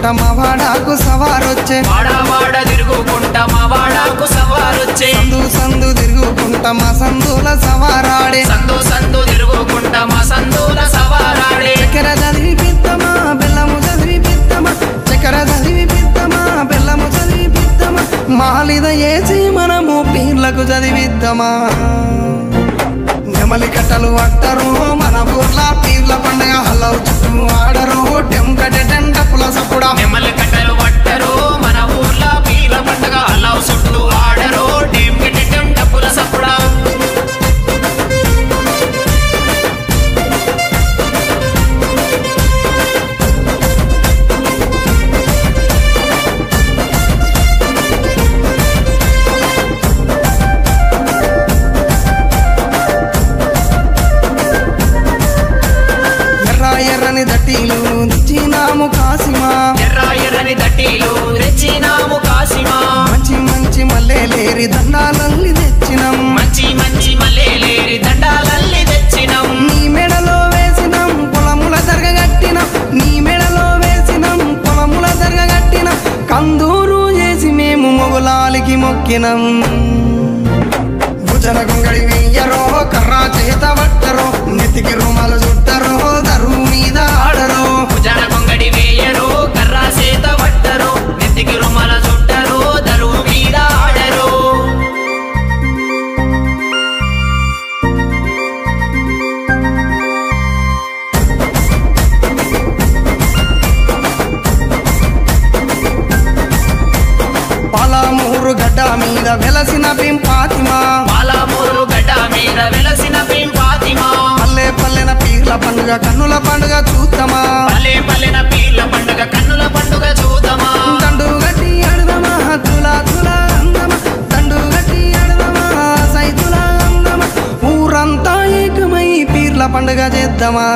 తిరుగుకుంటా మా వాడాకు సవారొచ్చే వాడ తిరుగుకుంటా మా వాడాకు సవారొచ్చే సందు సందు తిరుగుకుంటా మా సందుల సవారాడే సందు తిరుగుకుంటా మా సందుల సవారాడే చక్కెర చదివి పిత్తమా బెల్లము చదివి పిత్తమా చక్కెర చదివి పిత్తమా బెల్లము చదివి పిత్తమా మాలిద ఏసి మనము పీర్లకు చదివిద్దామా నెమలి కట్టలు అట్టరు మన ఊర్ల పీర్ల పండుగ హలవు చుట్టూ ఆడరు టెంకట టెంటపుల సప్పుడా నెమలి కట్టలు పట్టరు మన ఊర్ల పీర్ల పండుగ హలవు చుట్టూ ఆడరు టెంకట టెంటపుల సప్పుడా ఎర్రని దట్టీలు తెచ్చినాము కాసిమా ఎర్రని దట్టీలు తెచ్చినాము కాసిమా మంచి మంచి మల్లెలేరి దండాలల్లి తెచ్చినాం మంచి మల్లెలేరి దండాలల్లి తెచ్చినాం నీ మెడలో వేసినాం పొలముల జరగగట్టినాం నీ మెడలో వేసినాం పొలముల జరగగట్టినాం కందూరు చేసి మేము మొగులాలికి మొక్కినాం భుజన గుంగడి వెయ్యరో కర్రా చేత పట్టరో నెత్తికి రుమాలు చుట్టరో దరువు మీద ఆడరో భుజన గొంగడి వేయరు కర్రా చేత పట్టరు నెత్తికి రుమాల చుట్టరు దరువు మీద ఆడరు పాలమూరు గడ్డ మీద వెలసిన పింపాతిమా పాలమూరు గడ్డ మీద వెలసిన పింపాతిమా పల్లె పల్లెన పీర్ల పండుగ కన్నుల పండుగ చూద్దామా పల్లెన పీర్ల పండుగ కన్నుల పండుగ చూద్దామా దండు గట్టి ఆడదామా తులా తులా అందమా దండు గట్టి ఆడదామా సైతులా అందమా ఊరంతా ఏకమై పీర్ల పండుగ చేద్దామా